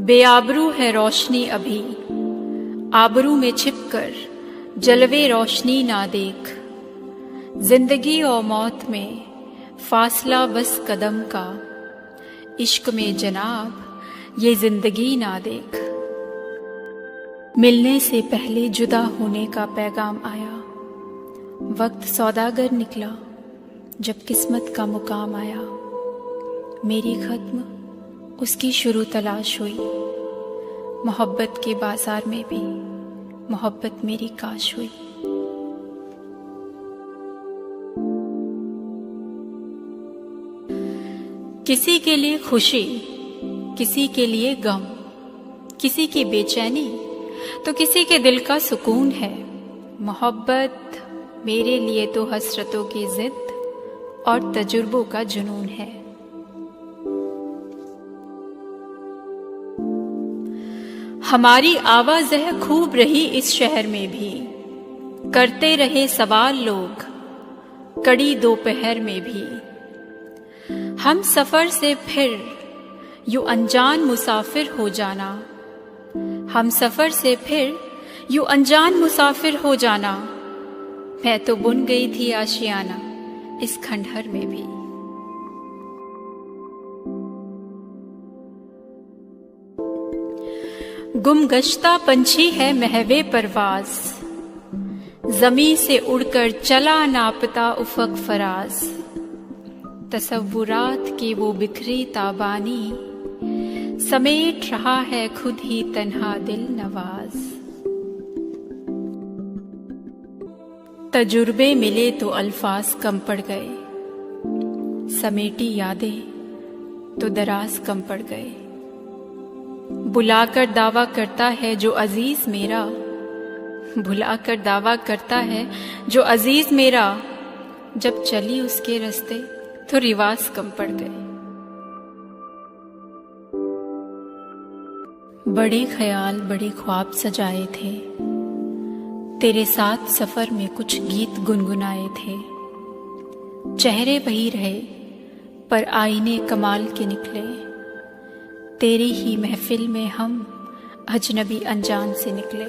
बेआबरू है रोशनी अभी, आबरू में छिपकर जलवे रोशनी ना देख। जिंदगी और मौत में फासला बस कदम का, इश्क में जनाब ये जिंदगी ना देख। मिलने से पहले जुदा होने का पैगाम आया, वक्त सौदागर निकला जब किस्मत का मुकाम आया। मेरी खत्म उसकी शुरू तलाश हुई, मोहब्बत के बाजार में भी मोहब्बत मेरी काश हुई। किसी के लिए खुशी, किसी के लिए गम, किसी की बेचैनी तो किसी के दिल का सुकून है। मोहब्बत मेरे लिए तो हसरतों की जिद और तजुर्बों का जुनून है। हमारी आवाज़ें खूब रही इस शहर में भी, करते रहे सवाल लोग कड़ी दोपहर में भी। हम सफर से फिर यूं अनजान मुसाफिर हो जाना, हम सफर से फिर यूं अनजान मुसाफिर हो जाना। मैं तो बुन गई थी आशियाना इस खंडहर में भी। गुमगश्ता पंछी है महवे परवाज, ज़मीं से उड़कर चला नापता उफ़क़ फराज। तसव्वुरात की वो बिखरी ताबानी, समेट रहा है खुद ही तन्हा दिल नवाज। तजुर्बे मिले तो अल्फाज कम पड़ गए, समेटी यादें तो दराज कम पड़ गए। बुलाकर दावा करता है जो अजीज मेरा, बुलाकर दावा करता है जो अजीज मेरा। जब चली उसके रास्ते तो रिवाज कम पड़ गए। बड़े ख्याल बड़े ख्वाब सजाए थे, तेरे साथ सफर में कुछ गीत गुनगुनाए थे। चेहरे वही रहे पर आईने कमाल के निकले, तेरी ही महफिल में हम अजनबी अनजान से निकले।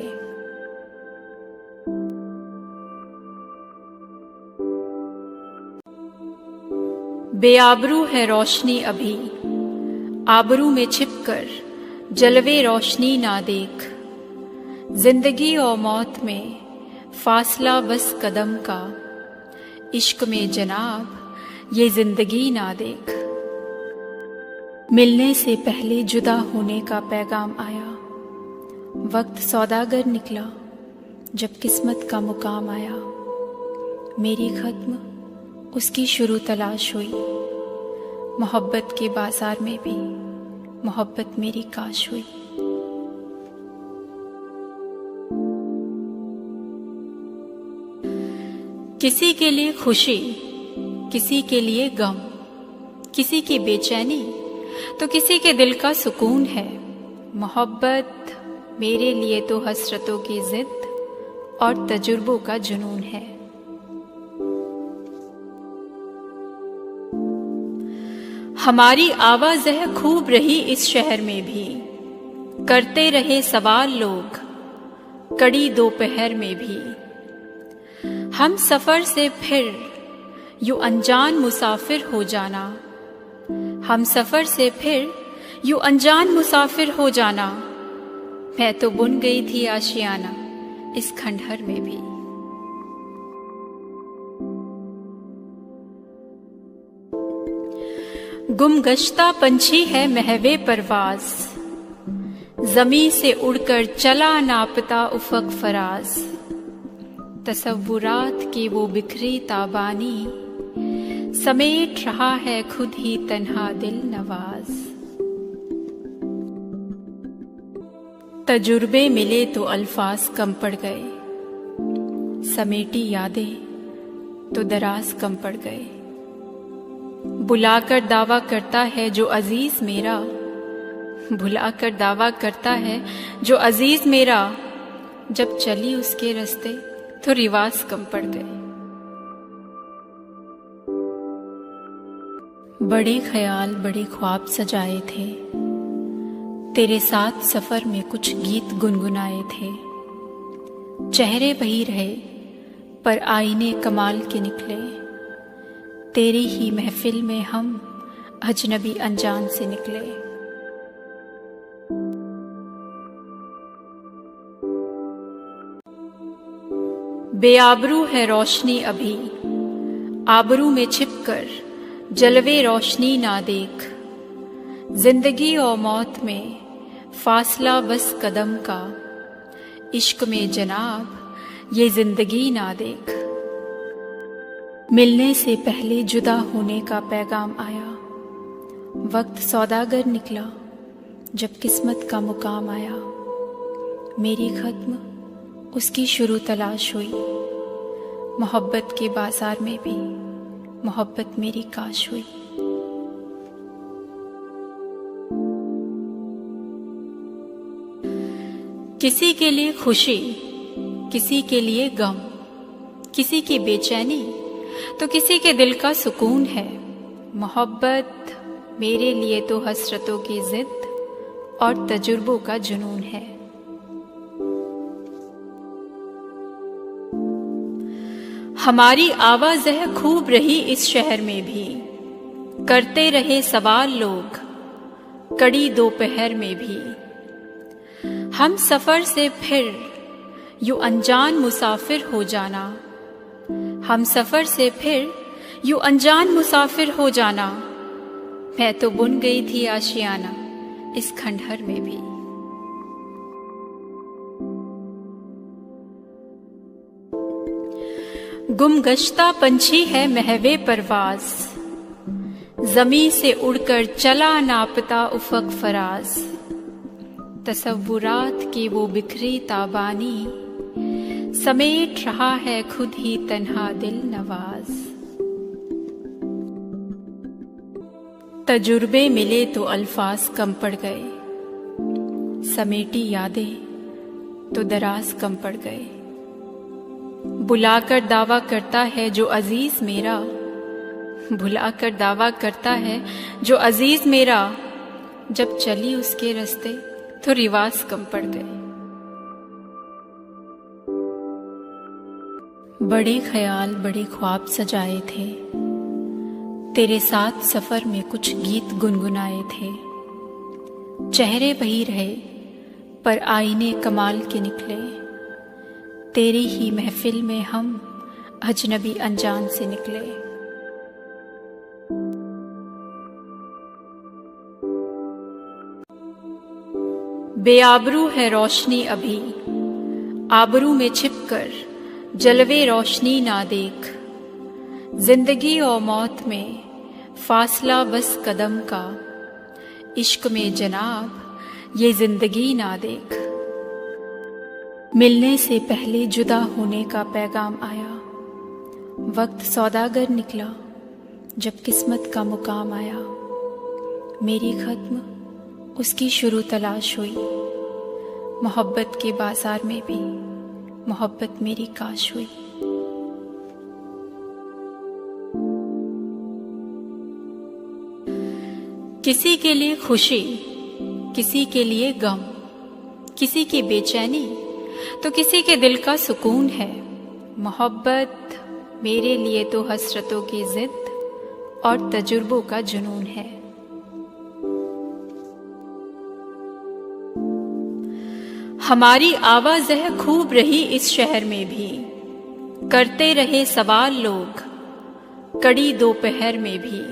बेआबरू है रोशनी अभी, आबरू में छिपकर जलवे रोशनी ना देख। जिंदगी और मौत में फासला बस कदम का, इश्क में जनाब ये जिंदगी ना देख। मिलने से पहले जुदा होने का पैगाम आया, वक्त सौदागर निकला जब किस्मत का मुकाम आया। मेरी खत्म उसकी शुरू तलाश हुई, मोहब्बत के बाजार में भी मोहब्बत मेरी काश हुई। किसी के लिए खुशी, किसी के लिए गम, किसी की बेचैनी तो किसी के दिल का सुकून है। मोहब्बत मेरे लिए तो हसरतों की जिद और तजुर्बों का जुनून है। हमारी आवाज़ें खूब रही इस शहर में भी, करते रहे सवाल लोग कड़ी दोपहर में भी। हम सफर से फिर यूं अनजान मुसाफिर हो जाना, हम सफर से फिर यूं अनजान मुसाफिर हो जाना। मैं तो बुन गई थी आशियाना इस खंडहर में भी। गुमगश्ता पंछी है महवे परवाज, ज़मीं से उड़कर चला नापता उफ़क़ फराज। तसव्वुरात की वो बिखरी ताबानी, समेट रहा है खुद ही तन्हा दिल नवाज। तजुर्बे मिले तो अल्फाज कम पड़ गए, समेटी यादें तो दराज कम पड़ गए। बुलाकर दावा करता है जो अजीज मेरा, बुलाकर दावा करता है जो अजीज मेरा। जब चली उसके रास्ते तो रिवाज कम पड़ गए। बड़े ख्याल बड़े ख्वाब सजाए थे, तेरे साथ सफर में कुछ गीत गुनगुनाए थे। चेहरे वही रहे पर आईने कमाल के निकले। तेरी ही महफिल में हम अजनबी अनजान से निकले। बेआबरू है रोशनी अभी, आबरू में छिपकर जलवे रोशनी ना देख। जिंदगी और मौत में फासला बस कदम का, इश्क में जनाब ये जिंदगी ना देख। मिलने से पहले जुदा होने का पैगाम आया। वक्त सौदागर निकला जब किस्मत का मुकाम आया। मेरी खत्म उसकी शुरू तलाश हुई। मोहब्बत के बाजार में भी मोहब्बत मेरी काश हुई। किसी के लिए खुशी, किसी के लिए गम, किसी की बेचैनी तो किसी के दिल का सुकून है। मोहब्बत मेरे लिए तो हसरतों की जिद और तजुर्बों का जुनून है। हमारी आवाज़ खूब रही इस शहर में भी, करते रहे सवाल लोग कड़ी दोपहर में भी। हम सफर से फिर यूं अनजान मुसाफिर हो जाना। हम सफर से फिर यूं अनजान मुसाफिर हो जाना। मैं तो बुन गई थी आशियाना इस खंडहर में भी। गुमगश्ता पंछी है महवे परवाज, ज़मीं से उड़कर चला नापता उफ़क़ फराज। तसव्वुरात की वो बिखरी ताबानी, समेट रहा है खुद ही तन्हा दिल नवाज। तजुर्बे मिले तो अल्फाज कम पड़ गए, समेटी यादें तो दराज कम पड़ गए। बुलाकर दावा करता है जो अजीज मेरा, बुलाकर दावा करता है जो अजीज मेरा। जब चली उसके रास्ते तो रिवाज कम पड़ गए। बड़े ख्याल बड़े ख्वाब सजाए थे, तेरे साथ सफर में कुछ गीत गुनगुनाए थे। चेहरे वही रहे पर आईने कमाल के निकले। तेरी ही महफिल में हम अजनबी अनजान से निकले। बेआबरू है रोशनी अभी, आबरू में छिपकर जलवे रोशनी ना देख। जिंदगी और मौत में फासला बस कदम का, इश्क में जनाब ये जिंदगी ना देख। मिलने से पहले जुदा होने का पैगाम आया। वक्त सौदागर निकला जब किस्मत का मुकाम आया। मेरी खत्म उसकी शुरू तलाश हुई। मोहब्बत के बाजार में भी मोहब्बत मेरी काश हुई। किसी के लिए खुशी, किसी के लिए गम, किसी की बेचैनी तो किसी के दिल का सुकून है। मोहब्बत मेरे लिए तो हसरतों की जिद और तजुर्बों का जुनून है। हमारी आवाज़ खूब रही इस शहर में भी, करते रहे सवाल लोग कड़ी दोपहर में भी।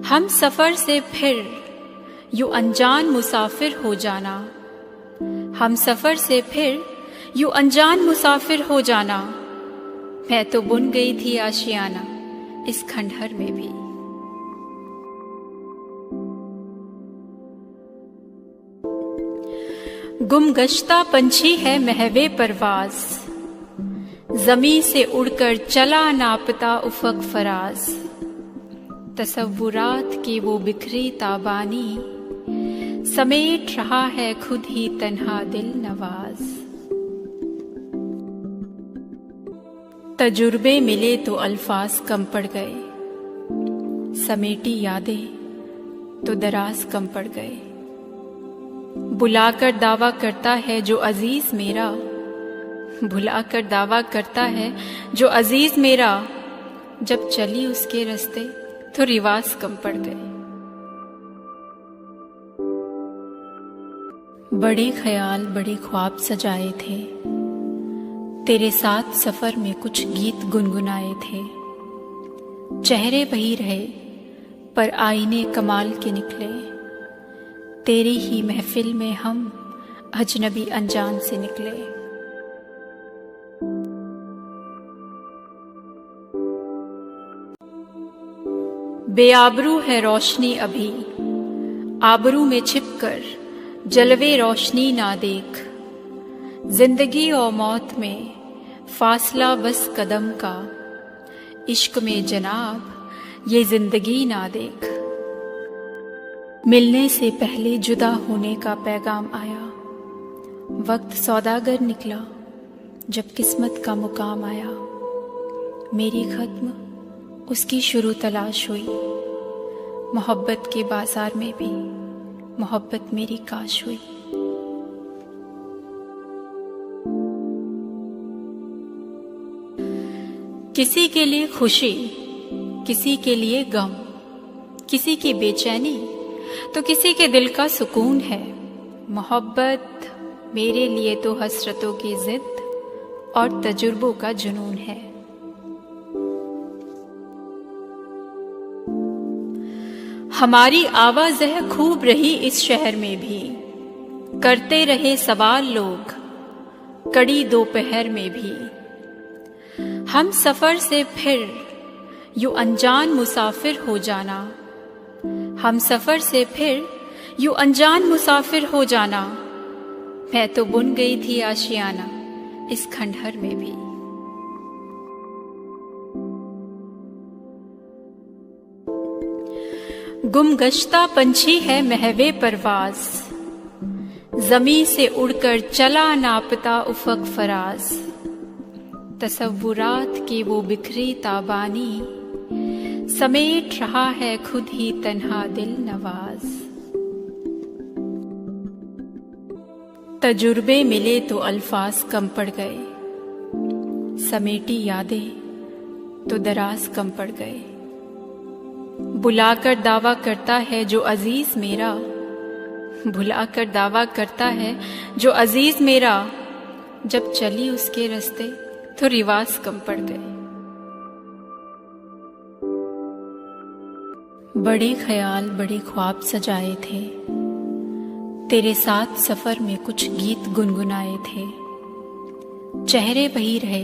हम सफर से फिर यूं अनजान मुसाफिर हो जाना। हम सफर से फिर यूं अनजान मुसाफिर हो जाना। मैं तो बुन गई थी आशियाना इस खंडहर में भी। गुमगश्ता पंछी है महवे परवाज, ज़मीं से उड़कर चला नापता उफ़क़ फराज। तसव्वुरात की वो बिखरी ताबानी, समेट रहा है खुद ही तन्हा दिल नवाज। तजुर्बे मिले तो अल्फाज कम पड़ गए, समेटी यादें तो दराज कम पड़ गए। बुलाकर दावा करता है जो अजीज मेरा, बुलाकर दावा करता है जो अजीज मेरा। जब चली उसके रास्ते तो रिवाज कम पड़ गए। बड़े ख्याल बड़े ख्वाब सजाए थे, तेरे साथ सफर में कुछ गीत गुनगुनाए थे। चेहरे वही रहे पर आईने कमाल के निकले, तेरी ही महफिल में हम अजनबी अनजान से निकले। बेआबरू है रोशनी अभी, आबरू में छिपकर जलवे रोशनी ना देख। जिंदगी और मौत में फासला बस कदम का, इश्क में जनाब ये जिंदगी ना देख। मिलने से पहले जुदा होने का पैगाम आया, वक्त सौदागर निकला जब किस्मत का मुकाम आया। मेरी खत्म उसकी शुरू तलाश हुई, मोहब्बत के बाजार में भी मोहब्बत मेरी काश हुई। किसी के लिए खुशी, किसी के लिए गम, किसी की बेचैनी तो किसी के दिल का सुकून है। मोहब्बत मेरे लिए तो हसरतों की जिद और तजुर्बों का जुनून है। हमारी आवाज़ें खूब रही इस शहर में भी, करते रहे सवाल लोग कड़ी दोपहर में भी। हम सफर से फिर यूं अनजान मुसाफिर हो जाना, हम सफर से फिर यूं अनजान मुसाफिर हो जाना। मैं तो बुन गई थी आशियाना इस खंडहर में भी। गुमगश्ता पंछी है महवे परवाज, जमी से उड़कर चला नापता उफक फराज। तसव्वुरात की वो बिखरी ताबानी, समेट रहा है खुद ही तन्हा दिल नवाज। तजुर्बे मिले तो अल्फाज कम पड़ गए, समेटी यादें तो दराज कम पड़ गए। बुलाकर दावा करता है जो अजीज मेरा, बुलाकर दावा करता है जो अजीज मेरा। जब चली उसके रास्ते तो रिवाज कम पड़ गए। बड़े ख्याल बड़े ख्वाब सजाए थे, तेरे साथ सफर में कुछ गीत गुनगुनाए थे। चेहरे वही रहे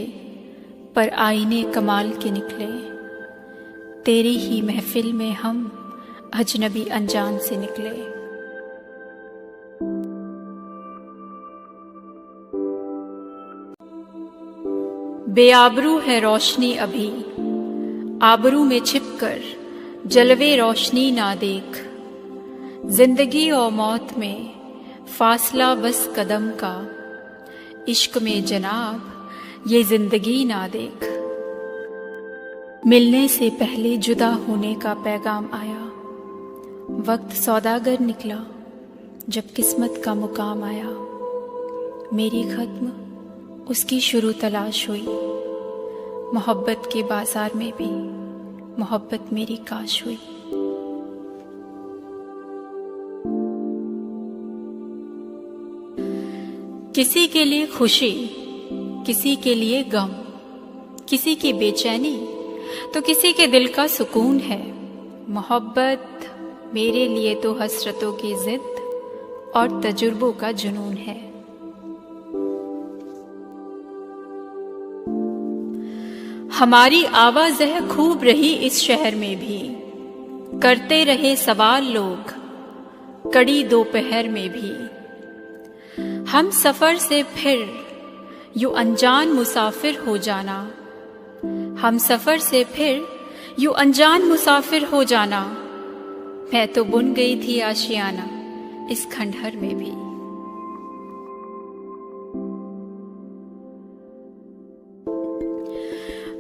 पर आईने कमाल के निकले, तेरी ही महफिल में हम अजनबी अनजान से निकले। बेआबरू है रोशनी अभी, आबरू में छिपकर जलवे रोशनी ना देख। जिंदगी और मौत में फासला बस कदम का, इश्क में जनाब ये जिंदगी ना देख। मिलने से पहले जुदा होने का पैगाम आया, वक्त सौदागर निकला जब किस्मत का मुकाम आया। मेरी खत्म उसकी शुरू तलाश हुई, मोहब्बत के बाजार में भी मोहब्बत मेरी काश हुई। किसी के लिए खुशी, किसी के लिए गम, किसी की बेचैनी तो किसी के दिल का सुकून है। मोहब्बत मेरे लिए तो हसरतों की जिद और तजुर्बों का जुनून है। हमारी आवाज़ें खूब रही इस शहर में भी, करते रहे सवाल लोग कड़ी दोपहर में भी। हम सफर से फिर यूं अनजान मुसाफिर हो जाना, हम सफर से फिर यूं अनजान मुसाफिर हो जाना। मैं तो बुन गई थी आशियाना इस खंडहर में भी।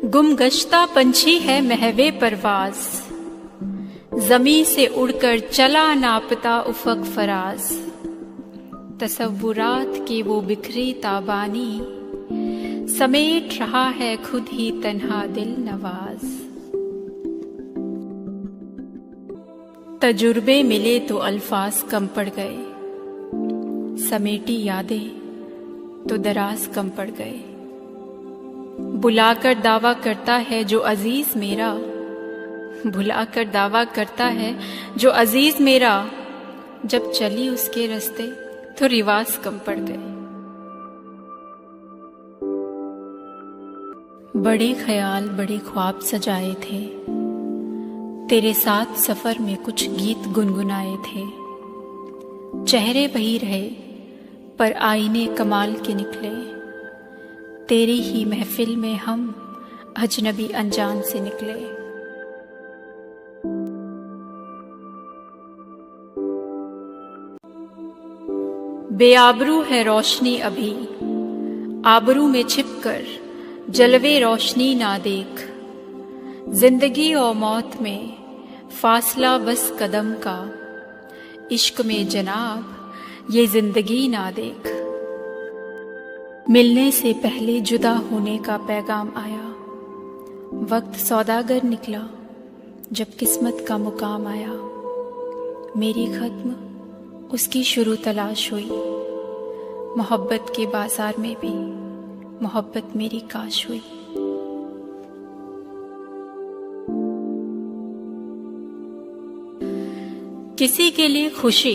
गुमगश्ता पंछी है महवे परवाज, जमी से उड़कर चला नापता उफक फराज। तसव्वुरात की वो बिखरी ताबानी, समेट रहा है खुद ही तन्हा दिल नवाज। तजुर्बे मिले तो अल्फाज कम पड़ गए, समेटी यादें तो दराज कम पड़ गए। बुलाकर दावा करता है जो अजीज मेरा, भुलाकर दावा करता है जो अजीज मेरा, जब चली उसके रास्ते तो रिवाज कम पड़ गए। बड़े ख्याल बड़े ख्वाब सजाए थे, तेरे साथ सफर में कुछ गीत गुनगुनाए थे। चेहरे वही रहे पर आईने कमाल के निकले, तेरी ही महफिल में हम अजनबी अनजान से निकले। बेआबरू है रोशनी अभी, आबरू में छिपकर जलवे रोशनी ना देख। जिंदगी और मौत में फासला बस कदम का, इश्क में जनाब ये जिंदगी ना देख। मिलने से पहले जुदा होने का पैगाम आया, वक्त सौदागर निकला जब किस्मत का मुकाम आया। मेरी खत्म उसकी शुरू तलाश हुई, मोहब्बत के बाजार में भी मोहब्बत मेरी काश हुई। किसी के लिए खुशी,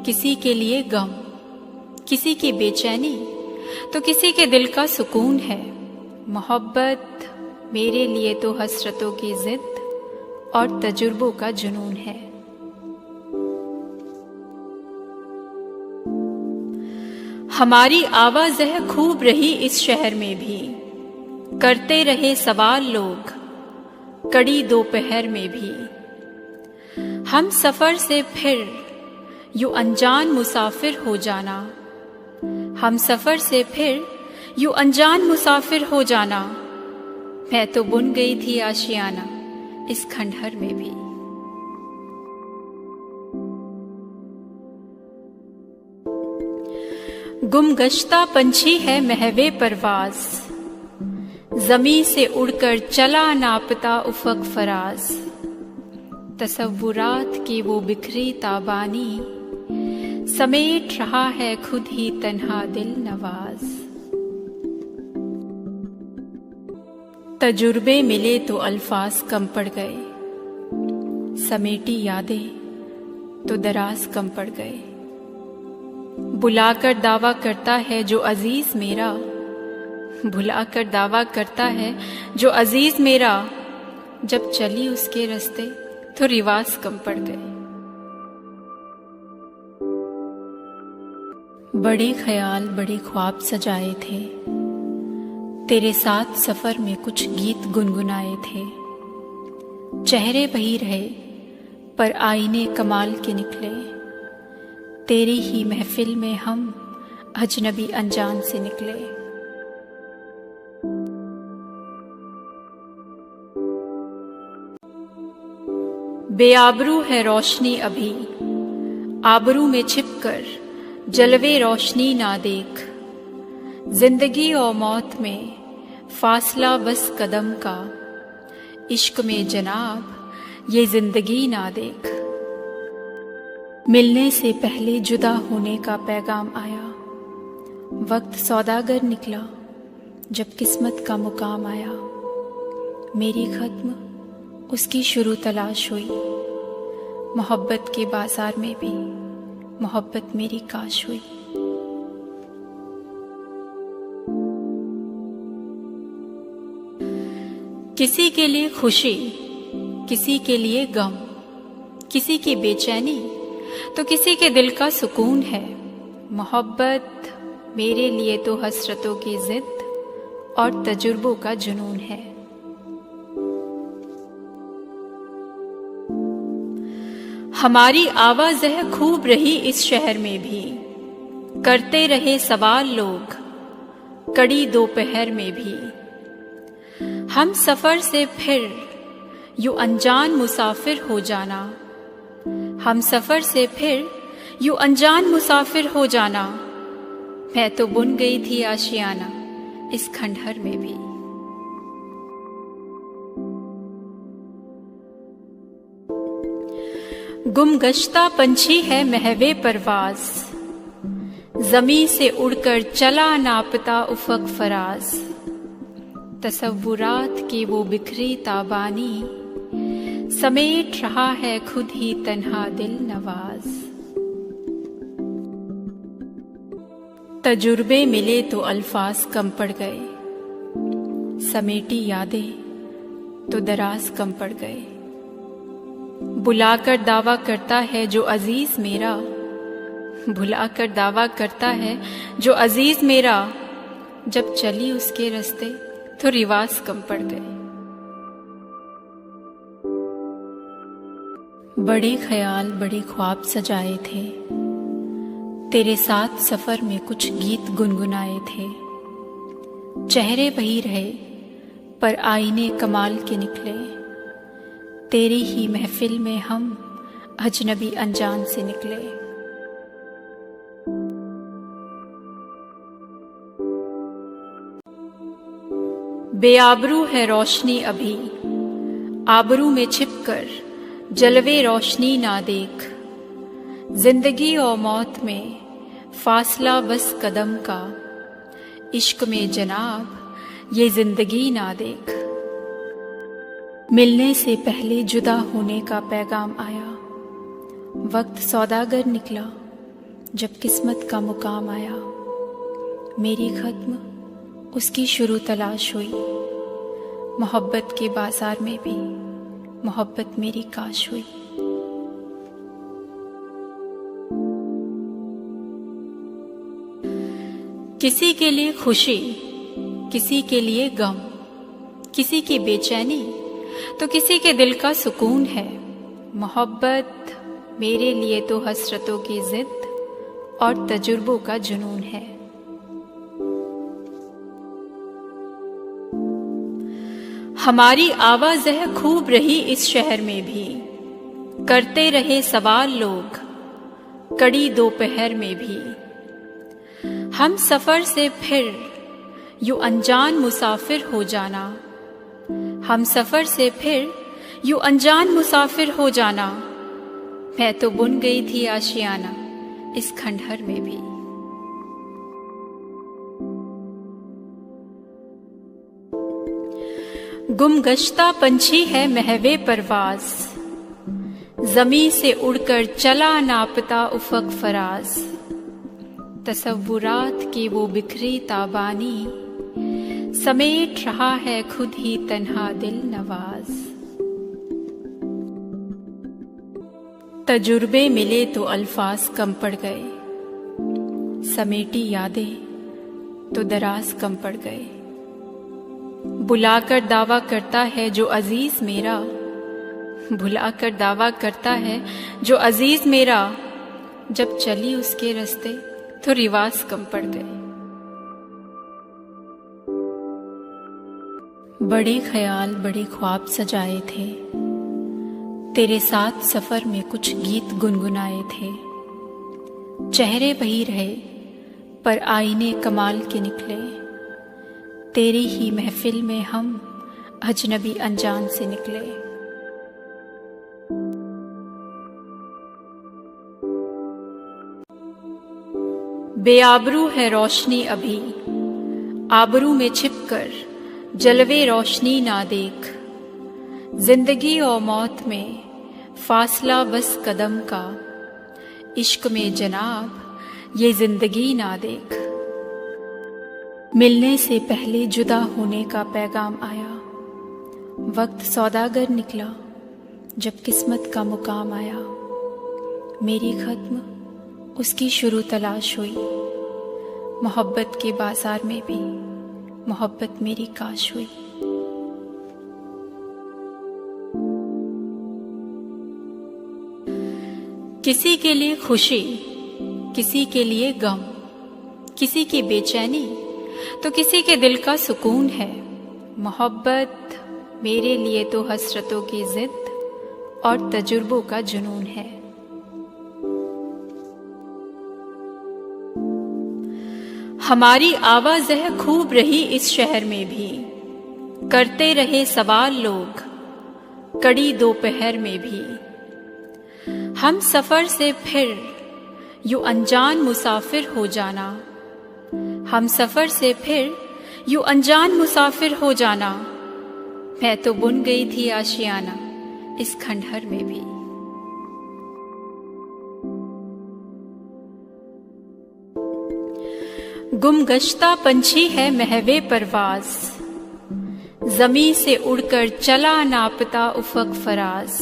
किसी के लिए गम, किसी की बेचैनी तो किसी के दिल का सुकून है। मोहब्बत मेरे लिए तो हसरतों की जिद और तजुर्बों का जुनून है। हमारी आवाज़ खूब रही इस शहर में भी, करते रहे सवाल लोग कड़ी दोपहर में भी। हम सफर से फिर यूं अनजान मुसाफिर हो जाना, हम सफर से फिर यूं अनजान मुसाफिर हो जाना। मैं तो बुन गई थी आशियाना इस खंडहर में भी। गुमगश्ता पंछी है महवे परवाज, जमी से उड़कर चला नापता उफक फराज। तसव्वुरात की वो बिखरी ताबानी, समेट रहा है खुद ही तन्हा दिल नवाज। तजुर्बे मिले तो अल्फाज कम पड़ गए, समेटी यादें तो दराज कम पड़ गए। बुलाकर दावा करता है जो अजीज मेरा, भुलाकर दावा करता है जो अजीज मेरा, जब चली उसके रास्ते तो रिवाज कम पड़ गए। बड़े ख्याल बड़े ख्वाब सजाए थे, तेरे साथ सफर में कुछ गीत गुनगुनाए थे। चेहरे वही रहे पर आईने कमाल के निकले, तेरी ही महफिल में हम अजनबी अनजान से निकले। बेआबरू है रोशनी अभी, आबरू में छिपकर जलवे रोशनी ना देख। जिंदगी और मौत में फासला बस कदम का, इश्क में जनाब ये जिंदगी ना देख। मिलने से पहले जुदा होने का पैगाम आया, वक्त सौदागर निकला जब किस्मत का मुकाम आया। मेरी खत्म उसकी शुरू तलाश हुई, मोहब्बत के बाजार में भी मोहब्बत मेरी काश हुई। किसी के लिए खुशी, किसी के लिए गम, किसी की बेचैनी तो किसी के दिल का सुकून है। मोहब्बत मेरे लिए तो हसरतों की जिद और तजुर्बों का जुनून है। हमारी आवाज़ खूब रही इस शहर में भी, करते रहे सवाल लोग कड़ी दोपहर में भी। हम सफर से फिर यूं अनजान मुसाफिर हो जाना, हम सफर से फिर यूं अनजान मुसाफिर हो जाना। मैं तो बुन गई थी आशियाना इस खंडहर में भी। गुमगश्ता पंछी है महवे परवाज, ज़मीं से उड़कर चला नापता उफ़क़ फराज। तसव्वुरात की वो बिखरी ताबानी, समेट रहा है खुद ही तन्हा दिल नवाज। तजुर्बे मिले तो अल्फाज कम पड़ गए, समेटी यादें तो दराज कम पड़ गए। बुलाकर दावा करता है जो अजीज मेरा, भुलाकर दावा करता है जो अजीज मेरा। जब चली उसके रास्ते तो रिवाज कम पड़ गए। बड़े ख्याल बड़े ख्वाब सजाए थे, तेरे साथ सफर में कुछ गीत गुनगुनाए थे। चेहरे वही रहे पर आईने कमाल के निकले, तेरी ही महफिल में हम अजनबी अनजान से निकले। बेआबरू है रोशनी अभी, आबरू में छिपकर जलवे रोशनी ना देख। जिंदगी और मौत में फासला बस कदम का, इश्क में जनाब ये जिंदगी ना देख। मिलने से पहले जुदा होने का पैगाम आया, वक्त सौदागर निकला जब किस्मत का मुकाम आया। मेरी खत्म उसकी शुरू तलाश हुई, मोहब्बत के बाजार में भी मोहब्बत मेरी काश हुई। किसी के लिए खुशी, किसी के लिए गम, किसी की बेचैनी तो किसी के दिल का सुकून है। मोहब्बत मेरे लिए तो हसरतों की जिद और तजुर्बों का जुनून है। हमारी आवाज़ें खूब रही इस शहर में भी, करते रहे सवाल लोग कड़ी दोपहर में भी। हम सफर से फिर यूं अनजान मुसाफिर हो जाना, हम सफर से फिर यूं अनजान मुसाफिर हो जाना। मैं तो बुन गई थी आशियाना इस खंडहर में भी। गुमगश्ता पंछी है महवे परवाज, ज़मीं से उड़कर चला नापता उफ़क़ फराज। तसव्वुरात की वो बिखरी ताबानी, समेट रहा है खुद ही तन्हा दिल नवाज। तजुर्बे मिले तो अल्फाज कम पड़ गए, समेटी यादें तो दराज कम पड़ गए। बुलाकर दावा करता है जो अजीज मेरा, भुलाकर दावा करता है जो अजीज मेरा। जब चली उसके रास्ते तो रिवाज कम पड़ गए। बड़े ख्याल बड़े ख्वाब सजाए थे, तेरे साथ सफर में कुछ गीत गुनगुनाए थे। चेहरे वही रहे पर आईने कमाल के निकले, तेरी ही महफिल में हम अजनबी अनजान से निकले। बेआबरू है रोशनी अभी, आबरू में छिपकर जलवे रोशनी ना देख। जिंदगी और मौत में फासला बस कदम का, इश्क में जनाब ये जिंदगी ना देख। मिलने से पहले जुदा होने का पैगाम आया, वक्त सौदागर निकला जब किस्मत का मुकाम आया। मेरी खत्म उसकी शुरू तलाश हुई, मोहब्बत के बाजार में भी मोहब्बत मेरी काश हुई। किसी के लिए खुशी, किसी के लिए गम, किसी की बेचैनी तो किसी के दिल का सुकून है। मोहब्बत मेरे लिए तो हसरतों की जिद और तजुर्बों का जुनून है। हमारी आवाज़ह खूब रही इस शहर में भी, करते रहे सवाल लोग कड़ी दोपहर में भी। हम सफ़र से फिर यूं अनजान मुसाफिर हो जाना, हम सफ़र से फिर यूं अनजान मुसाफिर हो जाना। मैं तो बुन गई थी आशियाना इस खंडहर में भी। गुमगश्ता पंछी है महवे परवाज, ज़मीं से उड़कर चला नापता उफ़क़ फराज।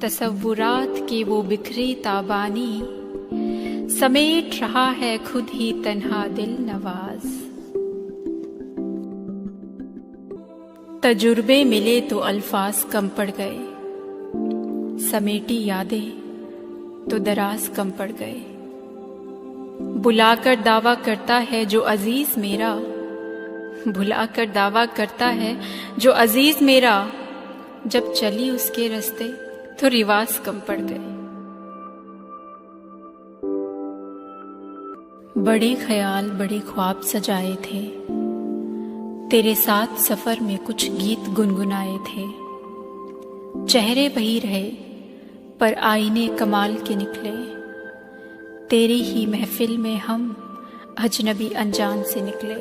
तसव्वुरात की वो बिखरी ताबानी, समेट रहा है खुद ही तन्हा दिल नवाज। तजुर्बे मिले तो अल्फाज कम पड़ गए, समेटी यादें तो दराज कम पड़ गए। बुलाकर दावा करता है जो अजीज मेरा, बुलाकर दावा करता है जो अजीज मेरा। जब चली उसके रास्ते तो रिवाज कम पड़ गए। बड़े ख्याल बड़े ख्वाब सजाए थे, तेरे साथ सफर में कुछ गीत गुनगुनाए थे। चेहरे वही रहे पर आईने कमाल के निकले, तेरी ही महफिल में हम अजनबी अनजान से निकले।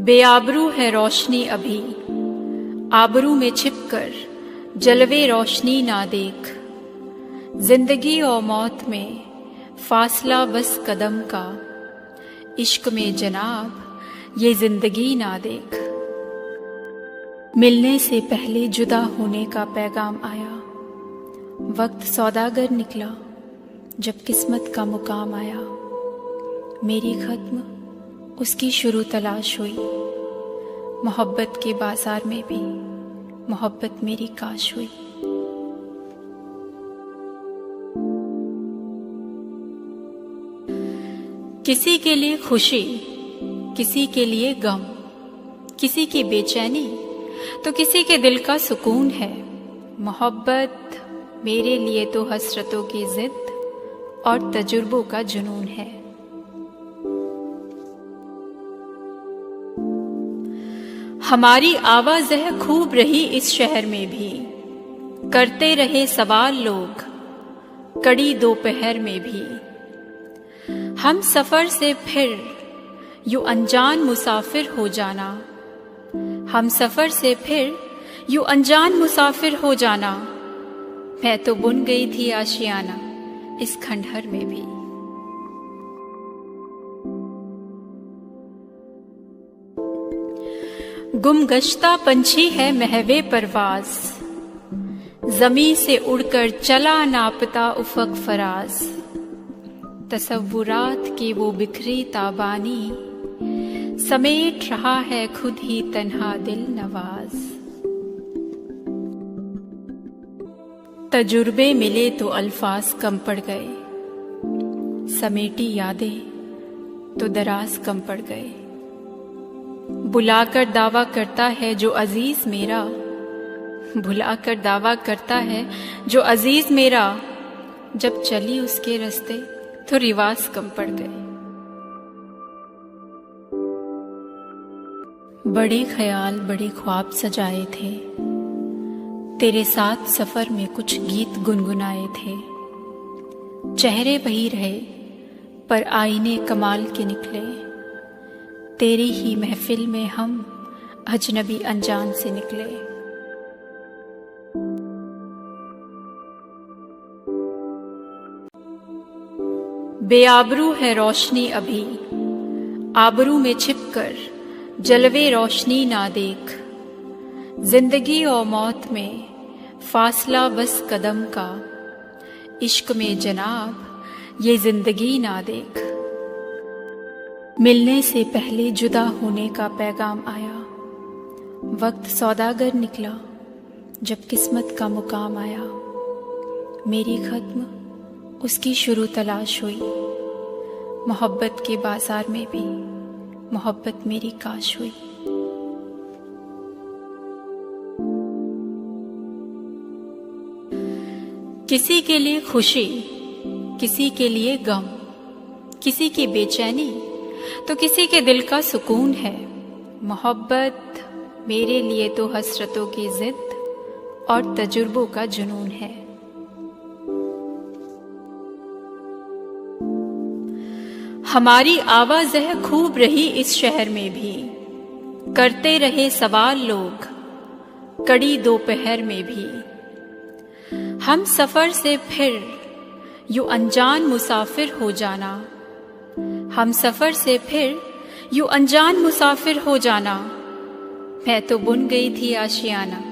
बेआबरू है रोशनी अभी, आबरू में छिपकर जलवे रोशनी ना देख। जिंदगी और मौत में फासला बस कदम का, इश्क में जनाब ये जिंदगी ना देख। मिलने से पहले जुदा होने का पैगाम आया, वक्त सौदागर निकला जब किस्मत का मुकाम आया। मेरी खत्म उसकी शुरू तलाश हुई, मोहब्बत के बाजार में भी मोहब्बत मेरी काश हुई। किसी के लिए खुशी, किसी के लिए गम, किसी की बेचैनी तो किसी के दिल का सुकून है। मोहब्बत मेरे लिए तो हसरतों की जिद और तजुर्बों का जुनून है। हमारी आवाज़ह खूब रही इस शहर में भी, करते रहे सवाल लोग कड़ी दोपहर में भी। हम सफ़र से फिर यूं अनजान मुसाफिर हो जाना, हम सफ़र से फिर यूं अनजान मुसाफिर हो जाना। मैं तो बुन गई थी आशियाना इस खंडहर में भी। गुमगश्ता पंछी है महवे परवाज, ज़मीं से उड़कर चला नापता उफ़क़ फराज। तसव्वुरात की वो बिखरी ताबानी, समेट रहा है खुद ही तन्हा दिल नवाज। तजुर्बे मिले तो अल्फाज कम पड़ गए, समेटी यादें तो दराज कम पड़ गए। बुलाकर दावा करता है जो अजीज मेरा, बुलाकर दावा करता है जो अजीज मेरा। जब चली उसके रास्ते तो रिवाज कम पड़ गए। बड़े ख्याल बड़े ख्वाब सजाए थे, तेरे साथ सफर में कुछ गीत गुनगुनाए थे। चेहरे वही रहे पर आईने कमाल के निकले, तेरी ही महफिल में हम अजनबी अनजान से निकले। बेआबरू है रोशनी अभी, आबरू में छिपकर जलवे रोशनी ना देख। जिंदगी और मौत में फासला बस कदम का, इश्क में जनाब ये जिंदगी ना देख। मिलने से पहले जुदा होने का पैगाम आया, वक्त सौदागर निकला जब किस्मत का मुकाम आया। मेरी खत्म उसकी शुरू तलाश हुई, मोहब्बत के बाजार में भी मोहब्बत मेरी काश हुई। किसी के लिए खुशी, किसी के लिए गम, किसी की बेचैनी तो किसी के दिल का सुकून है। मोहब्बत मेरे लिए तो हसरतों की जिद और तजुर्बों का जुनून है। हमारी आवाज़ खूब रही इस शहर में भी, करते रहे सवाल लोग कड़ी दोपहर में भी। हम सफर से फिर यूं अनजान मुसाफिर हो जाना, हम सफर से फिर यूं अनजान मुसाफिर हो जाना। मैं तो बुन गई थी आशियाना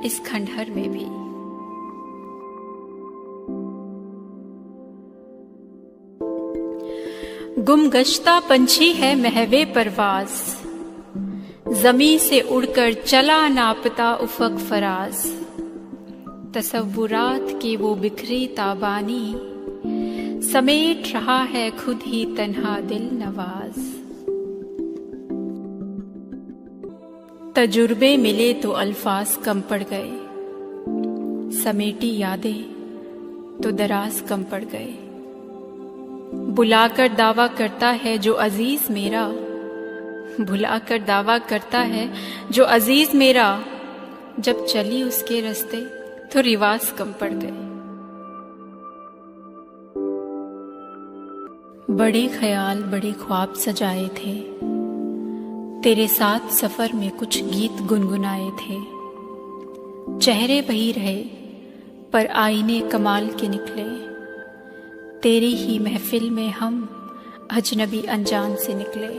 इस खंडहर में भी। गुमगश्ता पंछी है महवे परवाज, ज़मीं से उड़कर चला नापता उफ़क़ फराज। तसव्वुरात की वो बिखरी ताबानी, समेट रहा है खुद ही तन्हा दिल नवाज। तजुर्बे मिले तो अल्फाज कम पड़ गए, समेटी यादें तो दराज कम पड़ गए। बुलाकर दावा करता है जो अजीज मेरा, बुलाकर दावा करता है जो अजीज मेरा। जब चली उसके रास्ते तो रिवाज कम पड़ गए। बड़े ख्याल बड़े ख्वाब सजाए थे, तेरे साथ सफर में कुछ गीत गुनगुनाए थे। चेहरे वही रहे पर आईने कमाल के निकले, तेरी ही महफिल में हम अजनबी अनजान से निकले।